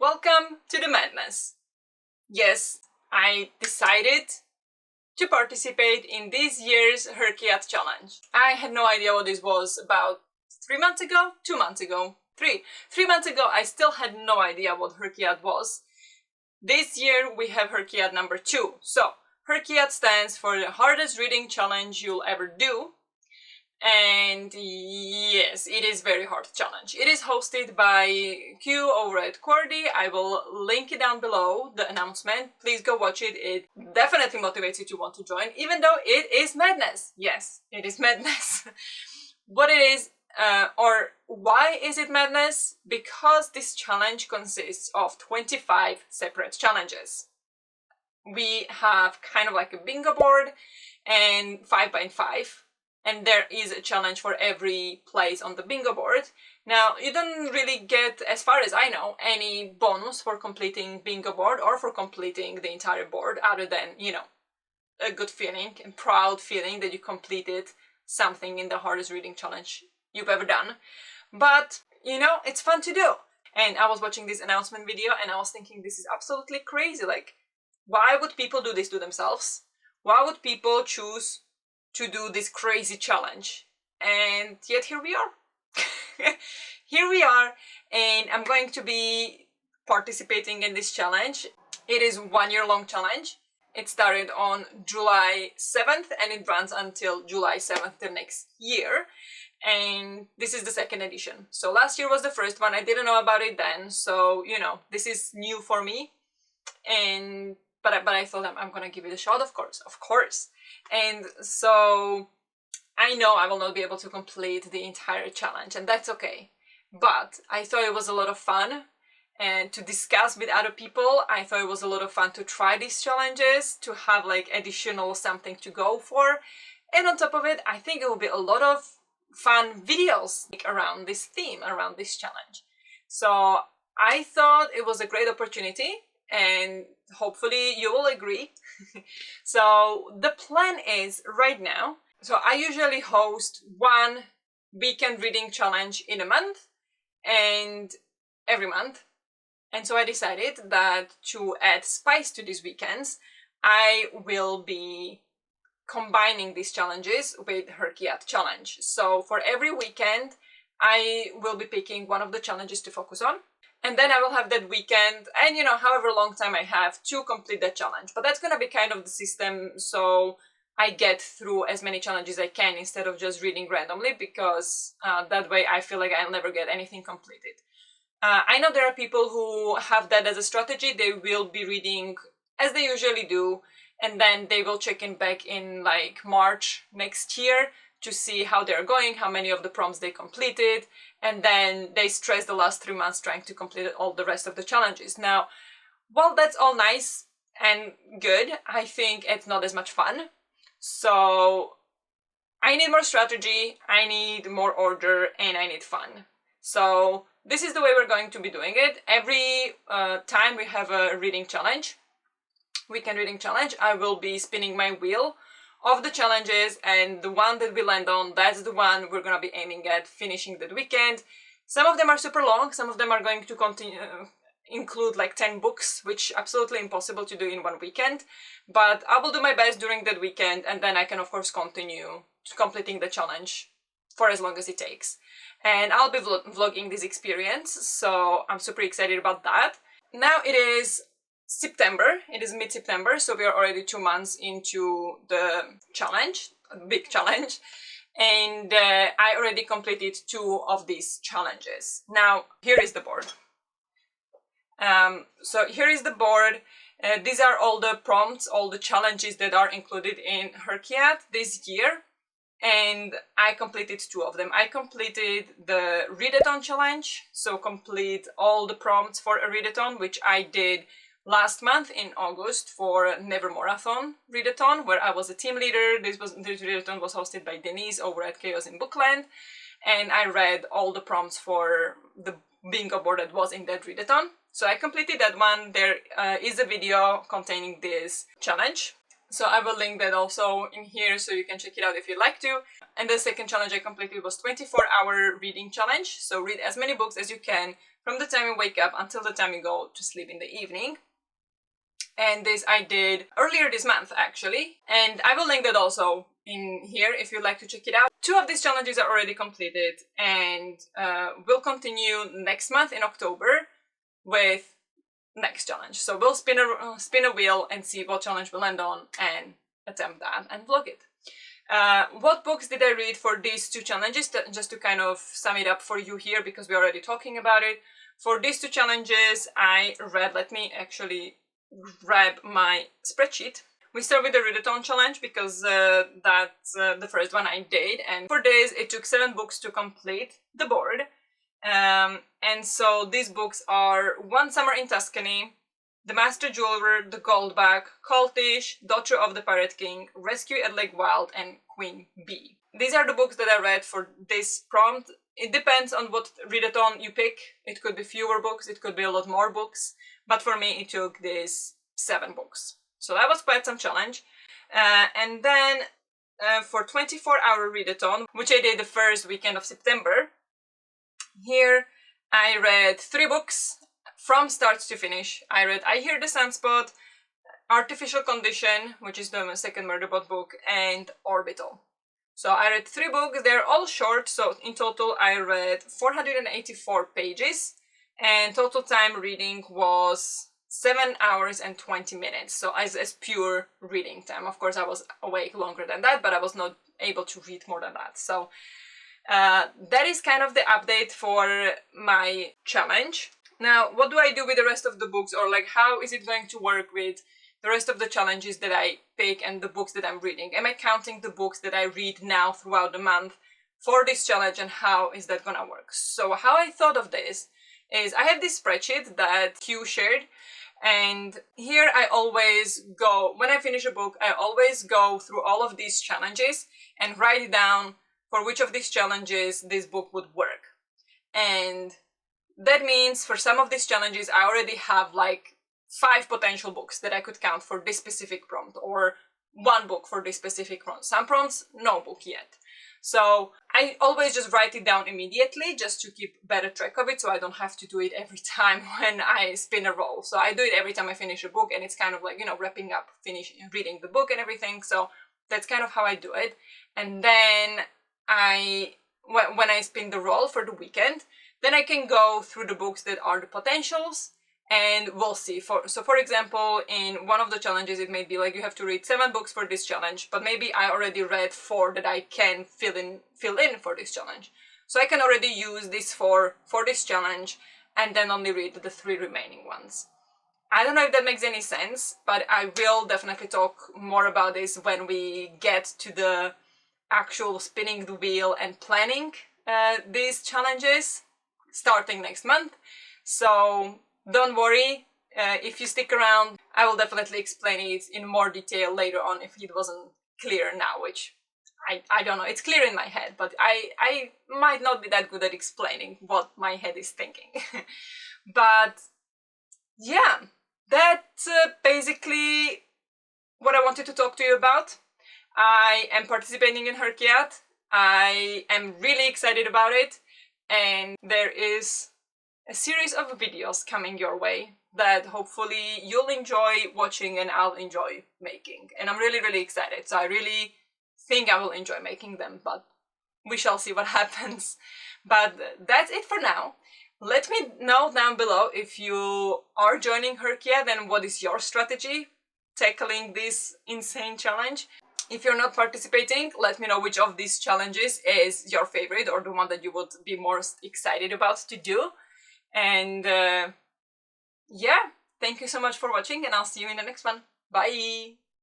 Welcome to the madness. Yes, I decided to participate in this year's HRCYED challenge. I had no idea what this was about 3 months ago, 2 months ago, 3 months ago. I still had no idea what HRCYED was. This year we have HRCYED number 2. So HRCYED stands for the hardest reading challenge you'll ever do. And yes, it is very hard challenge. It is hosted by Q over at QWERTY. I will link it down below, the announcement. Please go watch it. It definitely motivates you to want to join, even though it is madness. Yes, it is madness. What it is, or why is it madness? Because this challenge consists of 25 separate challenges. We have kind of like a bingo board and 5 by 5. And there is a challenge for every place on the bingo board. Now, you don't really get, as far as I know, any bonus for completing bingo board or for completing the entire board, other than, you know, a good feeling and proud feeling that you completed something in the hardest reading challenge you've ever done. But, you know, it's fun to do. And I was watching this announcement video and I was thinking, this is absolutely crazy. Like, why would people do this to themselves? Why would people choose to do this crazy challenge? And yet here we are. Here we are, and I'm going to be participating in this challenge. It is 1 year long challenge. It started on July 7th and it runs until July 7th the next year. And this is the second edition. So last year was the first one. I didn't know about it then, so you know, this is new for me. And but I thought I'm gonna give it a shot, of course. And so I know I will not be able to complete the entire challenge, and that's okay. But I thought it was a lot of fun, and to discuss with other people, I thought it was a lot of fun to try these challenges, to have like additional something to go for. And on top of it, I think it will be a lot of fun videos around this theme, around this challenge. So I thought it was a great opportunity, and hopefully you will agree. So the plan is right now, so I usually host one weekend reading challenge in a month and every month. And so I decided that to add spice to these weekends, I will be combining these challenges with HRCYED challenge. So for every weekend, I will be picking one of the challenges to focus on. And then I will have that weekend and, you know, however long time I have to complete that challenge. But that's going to be kind of the system, so I get through as many challenges as I can instead of just reading randomly, because that way I feel like I'll never get anything completed. I know there are people who have that as a strategy. They will be reading as they usually do, and then they will check in back in like March next year to see how they're going, how many of the prompts they completed, and then they stress the last 3 months trying to complete all the rest of the challenges. Now, while that's all nice and good, I think it's not as much fun. So I need more strategy, I need more order, and I need fun. So this is the way we're going to be doing it. Every time we have a reading challenge, weekend reading challenge, I will be spinning my wheel of the challenges, and the one that we land on, that's the one we're gonna be aiming at finishing that weekend. Some of them are super long, some of them are going to continue include like 10 books, which absolutely impossible to do in one weekend, but I will do my best during that weekend, and then I can of course continue completing the challenge for as long as it takes. And I'll be vlogging this experience, so I'm super excited about that. Now it is September, it is mid-September, so we are already 2 months into the challenge, a big challenge, and I already completed 2 of these challenges. Now, here is the board. So here is the board. These are all the prompts, all the challenges that are included in HRCYED this year, and I completed 2 of them. I completed the readathon challenge, so complete all the prompts for a readathon, which I did last month in August for Nevermoreathon readathon, where I was a team leader. This readathon was hosted by Denise over at Chaos in Bookland, and I read all the prompts for the bingo board that was in that readathon. So I completed that one. There is a video containing this challenge. So I will link that also in here so you can check it out if you'd like to. And the second challenge I completed was 24-hour reading challenge. So read as many books as you can from the time you wake up until the time you go to sleep in the evening. And this I did earlier this month, actually. And I will link that also in here if you'd like to check it out. 2 of these challenges are already completed, and we'll continue next month in October with next challenge. So we'll spin a wheel and see what challenge we'll land on and attempt that and vlog it. What books did I read for these 2 challenges? Just to kind of sum it up for you here, because we're already talking about it. For these 2 challenges, I read, let me actually grab my spreadsheet. We start with the readathon challenge because that's the first one I did, and for this it took 7 books to complete the board. And so these books are One Summer in Tuscany, The Master Jeweler, The Goldback, Cultish, Daughter of the Pirate King, Rescue at Lake Wild, and Queen Bee. These are the books that I read for this prompt. It depends on what readathon you pick. It could be fewer books, it could be a lot more books, but for me it took these 7 books. So that was quite some challenge. And then for 24-hour readathon, which I did the first weekend of September, here I read 3 books from start to finish. I read I Hear the Sunspot, Artificial Condition, which is the second Murderbot book, and Orbital. So I read 3 books. They're all short, so in total I read 484 pages, and total time reading was 7 hours and 20 minutes. So as pure reading time. Of course I was awake longer than that, but I was not able to read more than that. So that is kind of the update for my challenge. Now, what do I do with the rest of the books, or like how is it going to work with the rest of the challenges that I pick and the books that I'm reading? Am I counting the books that I read now throughout the month for this challenge, and how is that gonna work? So how I thought of this is I have this spreadsheet that Q shared, and here I always go, when I finish a book, I always go through all of these challenges and write it down for which of these challenges this book would work. And that means for some of these challenges I already have like 5 potential books that I could count for this specific prompt, or 1 book for this specific prompt. Some prompts, no book yet. So I always just write it down immediately just to keep better track of it, so I don't have to do it every time when I spin a roll. So I do it every time I finish a book, and it's kind of like, you know, wrapping up, finishing reading the book and everything. So that's kind of how I do it. And then when I spin the roll for the weekend, then I can go through the books that are the potentials, and we'll see. So for example, in one of the challenges it may be like you have to read 7 books for this challenge, but maybe I already read 4 that I can fill in for this challenge. So I can already use this for this challenge and then only read the 3 remaining ones. I don't know if that makes any sense, but I will definitely talk more about this when we get to the actual spinning the wheel and planning these challenges starting next month. So don't worry, if you stick around, I will definitely explain it in more detail later on if it wasn't clear now, which I don't know, it's clear in my head, but I might not be that good at explaining what my head is thinking. But yeah, that's basically what I wanted to talk to you about. I am participating in HRCYED. I am really excited about it, and there is a series of videos coming your way that hopefully you'll enjoy watching and I'll enjoy making. And I'm really, really excited. So I really think I will enjoy making them, but we shall see what happens. But that's it for now. Let me know down below if you are joining HRCYED and what is your strategy tackling this insane challenge. If you're not participating, let me know which of these challenges is your favorite or the one that you would be most excited about to do. And yeah, thank you so much for watching, and I'll see you in the next one. Bye!